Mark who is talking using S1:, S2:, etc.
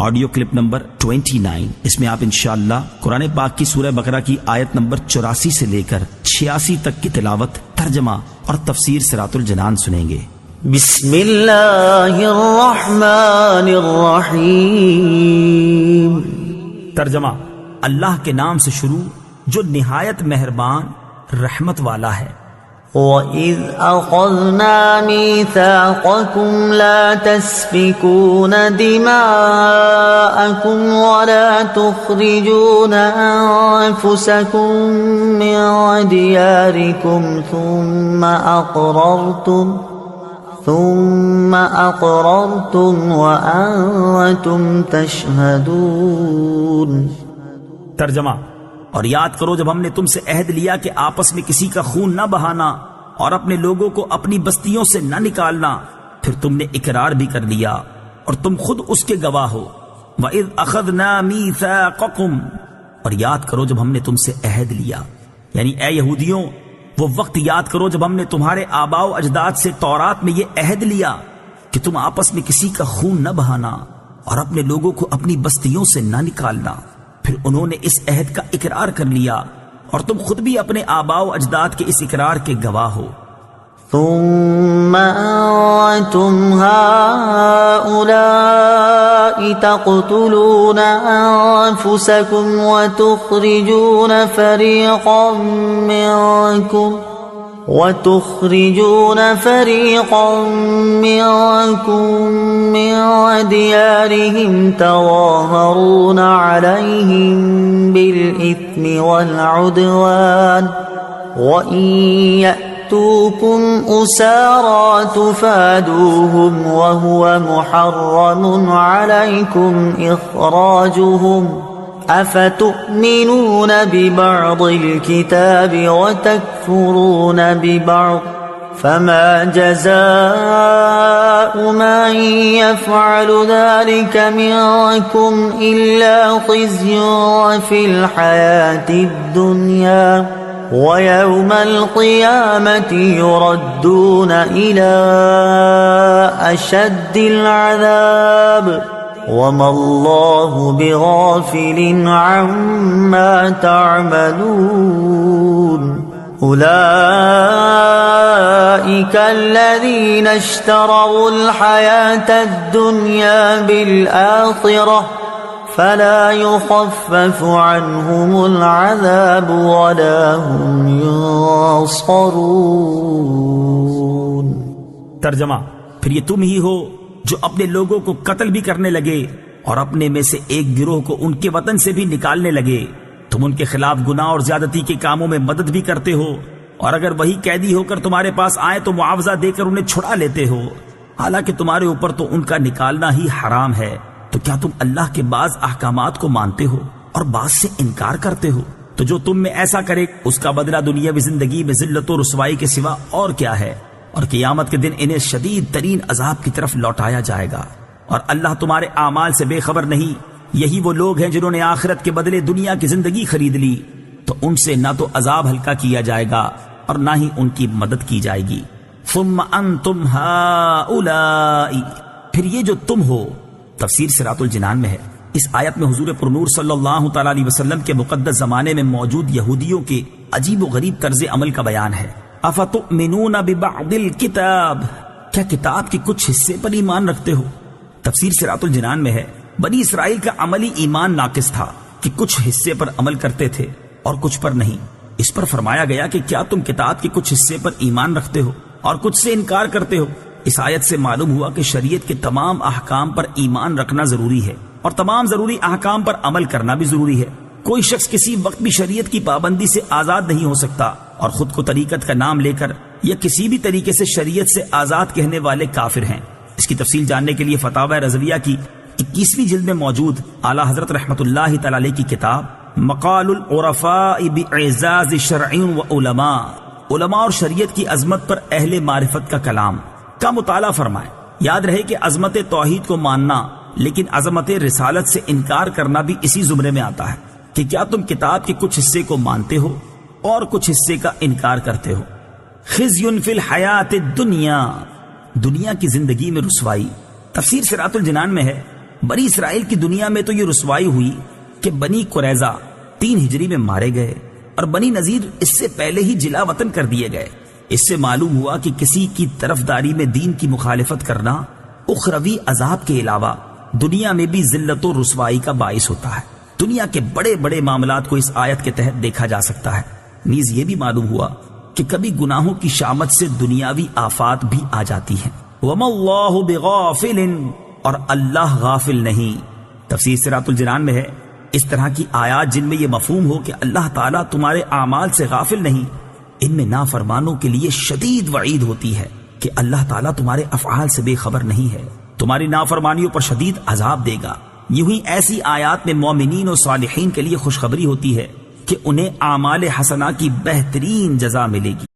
S1: Audio clip number 29۔ اس میں آپ انشاءاللہ قرآن پاک کی سورہ بقرہ کی آیت نمبر 84 سے لے کر 86 تک کی تلاوت، ترجمہ اور تفسیر صراط الجنان سنیں گے۔
S2: بسم اللہ الرحمن الرحیم۔
S1: ترجمہ: اللہ کے نام سے شروع جو نہایت مہربان رحمت والا ہے۔
S2: وَإِذْ أَخَذْنَا مِيثَاقَكُمْ لَا تَسْفِكُونَ دِمَاءَكُمْ وَلَا تُخْرِجُونَ أَنفُسَكُمْ مِنْ دِيَارِكُمْ ثُمَّ أَقْرَرْتُمْ وَأَنْتُمْ تَشْهَدُونَ۔
S1: ترجمہ: اور یاد کرو جب ہم نے تم سے عہد لیا کہ آپس میں کسی کا خون نہ بہانا اور اپنے لوگوں کو اپنی بستیوں سے نہ نکالنا، پھر تم نے اقرار بھی کر لیا اور تم خود اس کے گواہ ہو۔ وَإِذْ أَخَذْنَا مِيثَاقَكُمْ، اور یاد کرو جب ہم نے تم سے عہد لیا، یعنی اے یہودیوں وہ وقت یاد کرو جب ہم نے تمہارے آباء و اجداد سے تورات میں یہ عہد لیا کہ تم آپس میں کسی کا خون نہ بہانا اور اپنے لوگوں کو اپنی بستیوں سے نہ نکالنا، پھر انہوں نے اس عہد کا اقرار کر لیا اور تم خود بھی اپنے آباء و اجداد کے اس اقرار کے گواہ ہو۔
S2: ثم أنتم هؤلاء تقتلون أنفسكم وتخرجون فريقا منكم من ديارهم تظاهرون عليهم بالإثم والعدوان وإن يأتوكم أسارى تفادوهم وهو محرم عليكم إخراجهم أفتؤمنون ببعض الكتاب وتكفرون ببعض فما جزاء من يفعل ذلك منكم إلا خزي في الحياة الدنيا ويوم القيامة يردون إلى أشد العذاب وما الله بغافل عما تعملون أولئك الذين اشتروا الحياة الدنيا بالآخرة فلا يخفف عنهم العذاب ولا هم ينصرون۔
S1: ترجمہ: پھر یہ تم ہی ہو جو اپنے لوگوں کو قتل بھی کرنے لگے اور اپنے میں سے ایک گروہ کو ان کے وطن سے بھی نکالنے لگے۔ تم ان کے خلاف گناہ اور زیادتی کے کاموں میں مدد بھی کرتے ہو، اور اگر وہی قیدی ہو کر تمہارے پاس آئے تو معاوضہ دے کر انہیں چھڑا لیتے ہو، حالانکہ تمہارے اوپر تو ان کا نکالنا ہی حرام ہے۔ تو کیا تم اللہ کے بعض احکامات کو مانتے ہو اور بعض سے انکار کرتے ہو؟ تو جو تم میں ایسا کرے اس کا بدلہ دنیاوی زندگی میں ذلت و رسوائی کے سوا اور کیا ہے، اور قیامت کے دن انہیں شدید ترین عذاب کی طرف لوٹایا جائے گا۔ اور اللہ تمہارے اعمال سے بے خبر نہیں۔ یہی وہ لوگ ہیں جنہوں نے آخرت کے بدلے دنیا کی زندگی خرید لی، تو ان سے نہ تو عذاب ہلکا کیا جائے گا اور نہ ہی ان کی مدد کی جائے گی۔ ثم انتم ہؤلاء، پھر یہ جو تم ہو، تفسیر صراط الجنان میں ہے۔ اس آیت میں حضور پرنور صلی اللہ تعالی علیہ وسلم کے مقدس زمانے میں موجود یہودیوں کے عجیب و غریب طرز عمل کا بیان ہے۔ افتؤمنون ببعض الکتاب، کیا کتاب کے کچھ حصے پر ایمان رکھتے ہو؟ تفسیر صراط الجنان میں ہے بنی اسرائیل کا عملی ایمان ناقص تھا کہ کچھ حصے پر عمل کرتے تھے اور کچھ پر نہیں۔ اس پر فرمایا گیا کہ کیا تم کتاب کے کچھ حصے پر ایمان رکھتے ہو اور کچھ سے انکار کرتے ہو؟ اس آیت سے معلوم ہوا کہ شریعت کے تمام احکام پر ایمان رکھنا ضروری ہے اور تمام ضروری احکام پر عمل کرنا بھی ضروری ہے۔ کوئی شخص کسی وقت بھی شریعت کی پابندی سے آزاد نہیں ہو سکتا، اور خود کو طریقت کا نام لے کر یا کسی بھی طریقے سے شریعت سے آزاد کہنے والے کافر ہیں۔ اس کی تفصیل جاننے کے لیے فتاوی رضویہ کی 21ویں جلد میں موجود اعلیٰ حضرت رحمۃ اللہ تعالی علیہ کی کتاب مقال العرفاء باعزاز شرع و علماء، علماء اور شریعت کی عظمت پر اہل معرفت کا کلام کا مطالعہ فرمائیں۔ یاد رہے کہ عظمت توحید کو ماننا لیکن عظمت رسالت سے انکار کرنا بھی اسی زمرے میں آتا ہے کہ کیا تم کتاب کے کچھ حصے کو مانتے ہو اور کچھ حصے کا انکار کرتے ہو۔ خزی فی الحیات الدنیا، دنیا کی زندگی میں رسوائی۔ تفسیر صراط الجنان میں ہے بنی اسرائیل کی دنیا میں تو یہ رسوائی ہوئی کہ بنی قریظہ 3 ہجری میں مارے گئے اور بنی نذیر اس سے پہلے ہی جلا وطن کر دیے گئے۔ اس سے معلوم ہوا کہ کسی کی طرفداری میں دین کی مخالفت کرنا اخروی عذاب کے علاوہ دنیا میں بھی ذلت و رسوائی کا باعث ہوتا ہے۔ دنیا کے بڑے بڑے معاملات کو اس آیت کے تحت دیکھا جا سکتا ہے۔ نیز یہ بھی معلوم ہوا کہ کبھی گناہوں کی شامت سے دنیاوی آفات بھی آ جاتی ہیں۔ وَمَا اللَّهُ بِغَافِلٍ، اور اللہ غافل نہیں۔ تفسیر صراط الجنان میں ہے اس طرح کی آیات جن میں یہ مفہوم ہو کہ اللہ تعالیٰ تمہارے اعمال سے غافل نہیں، ان میں نافرمانوں کے لیے شدید وعید ہوتی ہے کہ اللہ تعالیٰ تمہارے افعال سے بے خبر نہیں ہے، تمہاری نافرمانیوں پر شدید عذاب دے گا۔ یوں ہی ایسی آیات میں مومنین اور صالحین کے لیے خوشخبری ہوتی ہے کہ انہیں اعمال حسنہ کی بہترین جزا ملے گی۔